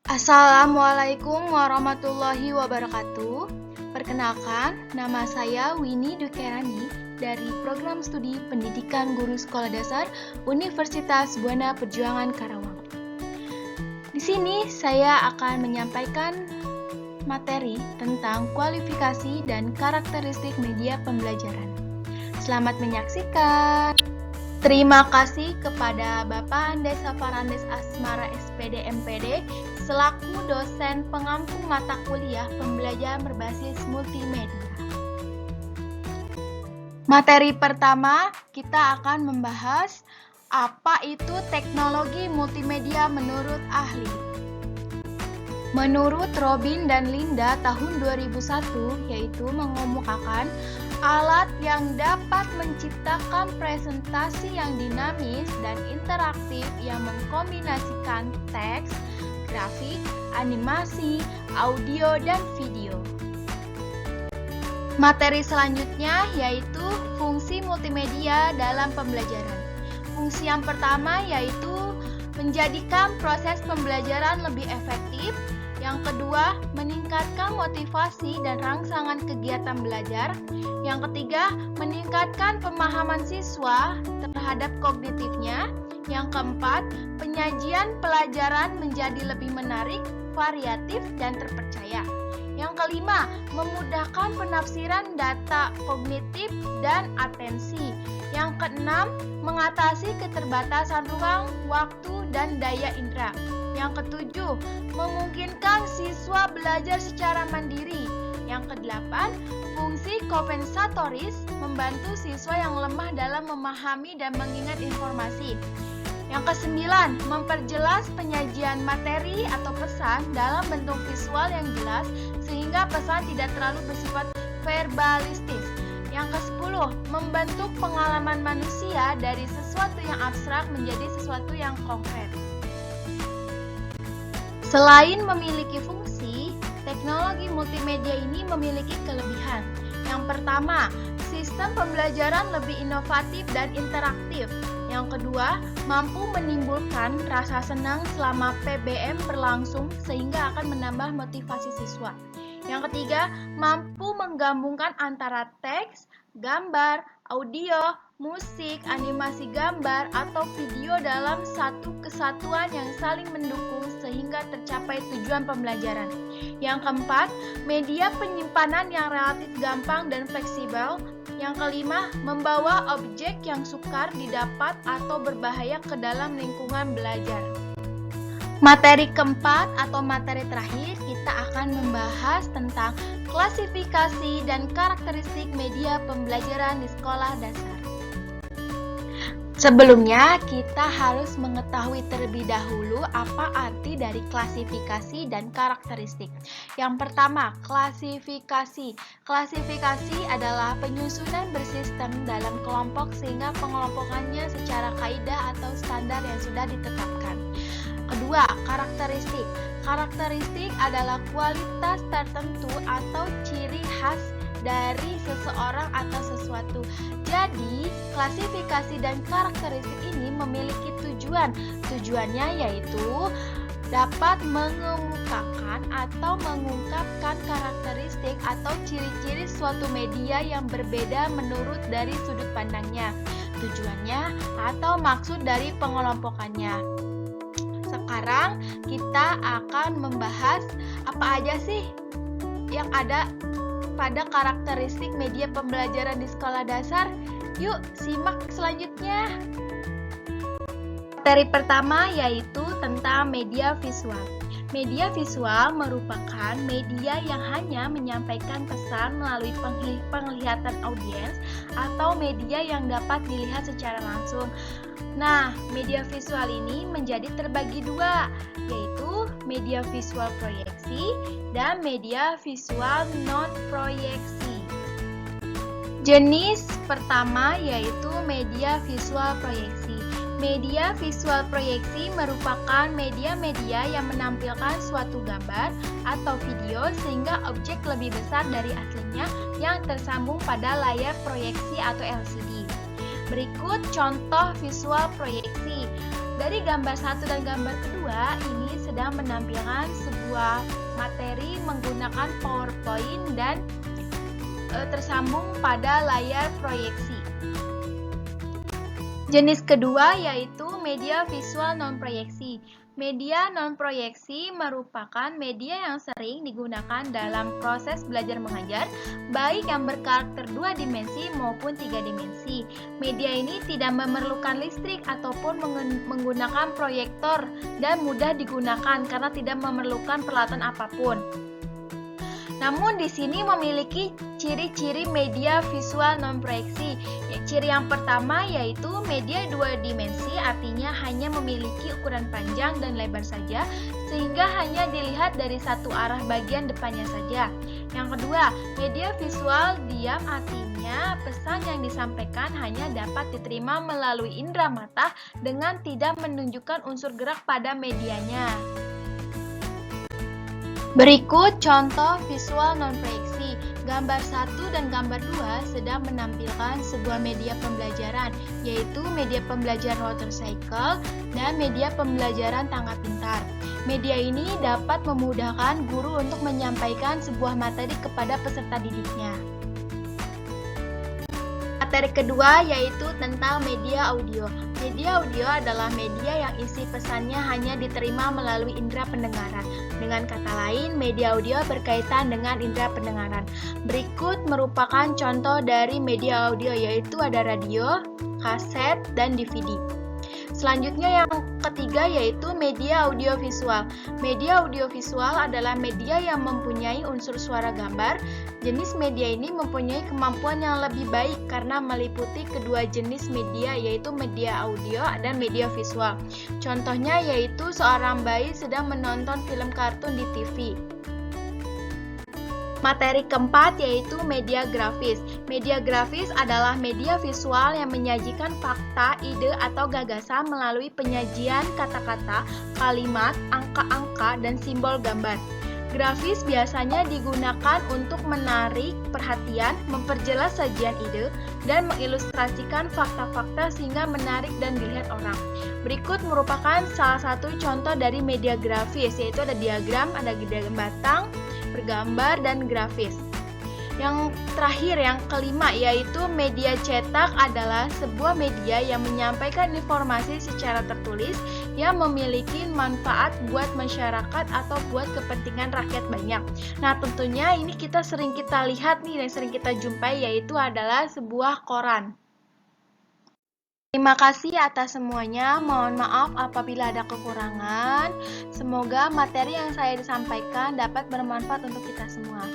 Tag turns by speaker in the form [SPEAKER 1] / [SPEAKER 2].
[SPEAKER 1] Assalamualaikum warahmatullahi wabarakatuh. Perkenalkan, nama saya Winnie Dukerani dari Program Studi Pendidikan Guru Sekolah Dasar Universitas Buana Perjuangan Karawang. Di sini saya akan menyampaikan materi tentang kualifikasi dan karakteristik media pembelajaran. Selamat menyaksikan. Terima kasih kepada Bapak Andes Safarandes Asmara SPD MPD selaku dosen pengampu mata kuliah pembelajaran berbasis multimedia. Materi pertama, kita akan membahas apa itu teknologi multimedia menurut ahli. Menurut Robin dan Linda tahun 2001, yaitu mengemukakan alat yang dapat menciptakan presentasi yang dinamis dan interaktif yang mengkombinasikan teks, grafik, animasi, audio, dan video. Materi selanjutnya yaitu fungsi multimedia dalam pembelajaran. Fungsi yang pertama yaitu menjadikan proses pembelajaran lebih efektif. Yang kedua, meningkatkan motivasi dan rangsangan kegiatan belajar. Yang ketiga, meningkatkan pemahaman siswa terhadap kognitifnya. Yang keempat, penyajian pelajaran menjadi lebih menarik, variatif, dan terpercaya. Yang kelima, memudahkan penafsiran data kognitif dan atensi. Yang keenam, mengatasi keterbatasan ruang, waktu, dan daya indera. Yang ketujuh, memungkinkan siswa belajar secara mandiri. Yang kedelapan, fungsi kompensatoris membantu siswa yang lemah dalam memahami dan mengingat informasi. Yang kesembilan, memperjelas penyajian materi atau pesan dalam bentuk visual yang jelas sehingga pesan tidak terlalu bersifat verbalistis. Yang kesepuluh, membentuk pengalaman manusia dari sesuatu yang abstrak menjadi sesuatu yang konkret. Selain memiliki fungsi, teknologi multimedia ini memiliki kelebihan. Yang pertama, sistem pembelajaran lebih inovatif dan interaktif. Yang kedua, mampu menimbulkan rasa senang selama PBM berlangsung sehingga akan menambah motivasi siswa. Yang ketiga, mampu menggabungkan antara teks, gambar, audio, musik, animasi gambar, atau video dalam satu kesatuan yang saling mendukung sehingga tercapai tujuan pembelajaran. Yang keempat, media penyimpanan yang relatif gampang dan fleksibel. Yang kelima, membawa objek yang sukar didapat atau berbahaya ke dalam lingkungan belajar. Materi keempat atau materi terakhir, kita akan membahas tentang klasifikasi dan karakteristik media pembelajaran di sekolah dasar. Sebelumnya, kita harus mengetahui terlebih dahulu apa arti dari klasifikasi dan karakteristik. Yang pertama, klasifikasi. Klasifikasi adalah penyusunan bersistem dalam kelompok sehingga pengelompokannya secara kaidah atau standar yang sudah ditetapkan. Kedua, karakteristik. Karakteristik adalah kualitas tertentu atau ciri khas dari seseorang atau sesuatu. Jadi, klasifikasi dan karakteristik ini memiliki tujuan. Tujuannya yaitu dapat mengemukakan atau mengungkapkan karakteristik atau ciri-ciri suatu media yang berbeda menurut dari sudut pandangnya, tujuannya atau maksud dari pengelompokannya. Sekarang kita akan membahas apa aja sih yang ada pada karakteristik media pembelajaran di sekolah dasar. Yuk, simak selanjutnya. Materi pertama yaitu tentang media visual. Media visual merupakan media yang hanya menyampaikan pesan melalui penglihatan audiens atau media yang dapat dilihat secara langsung. Nah, media visual ini menjadi terbagi dua, yaitu media visual proyeksi dan media visual non-proyeksi. Jenis pertama yaitu media visual proyeksi. Media visual proyeksi merupakan media-media yang menampilkan suatu gambar atau video sehingga objek lebih besar dari aslinya yang tersambung pada layar proyeksi atau LCD. Berikut contoh visual proyeksi. Dari gambar satu dan gambar kedua, ini sedang menampilkan sebuah materi menggunakan PowerPoint dan tersambung pada layar proyeksi. Jenis kedua yaitu media visual non-proyeksi. Media non-proyeksi merupakan media yang sering digunakan dalam proses belajar mengajar, baik yang berkarakter 2 dimensi maupun 3 dimensi. Media ini tidak memerlukan listrik ataupun menggunakan proyektor dan mudah digunakan karena tidak memerlukan peralatan apapun. Namun di sini memiliki ciri-ciri media visual non-proyeksi. Ciri yang pertama yaitu media 2 dimensi, artinya hanya memiliki ukuran panjang dan lebar saja, sehingga hanya dilihat dari satu arah bagian depannya saja. Yang kedua, media visual diam, artinya pesan yang disampaikan hanya dapat diterima melalui indera mata dengan tidak menunjukkan unsur gerak pada medianya. Berikut contoh visual non-proyeksi. Gambar 1 dan gambar 2 sedang menampilkan sebuah media pembelajaran, yaitu media pembelajaran watercycle dan media pembelajaran tangga pintar. Media ini dapat memudahkan guru untuk menyampaikan sebuah materi kepada peserta didiknya. Materi kedua yaitu tentang media audio. Media audio adalah media yang isi pesannya hanya diterima melalui indera pendengaran. Dengan kata lain, media audio berkaitan dengan indera pendengaran. Berikut merupakan contoh dari media audio, yaitu ada radio, kaset, dan DVD. Selanjutnya yang ketiga yaitu media audiovisual. Media audiovisual adalah media yang mempunyai unsur suara gambar. Jenis media ini mempunyai kemampuan yang lebih baik karena meliputi kedua jenis media, yaitu media audio dan media visual. Contohnya yaitu seorang bayi sedang menonton film kartun di TV. Materi keempat yaitu media grafis. Media grafis adalah media visual yang menyajikan fakta, ide, atau gagasan melalui penyajian kata-kata, kalimat, angka-angka, dan simbol gambar. Grafis biasanya digunakan untuk menarik perhatian, memperjelas sajian ide, dan mengilustrasikan fakta-fakta sehingga menarik dan dilihat orang. Berikut merupakan salah satu contoh dari media grafis, yaitu ada diagram, ada diagram batang, bergambar, dan grafis. Yang terakhir, yang kelima, yaitu media cetak adalah sebuah media yang menyampaikan informasi secara tertulis yang memiliki manfaat buat masyarakat atau buat kepentingan rakyat banyak. Nah, tentunya ini sering kita lihat nih dan sering kita jumpai, yaitu adalah sebuah koran. Terima kasih atas semuanya. Mohon maaf apabila ada kekurangan. Semoga materi yang saya sampaikan dapat bermanfaat untuk kita semua.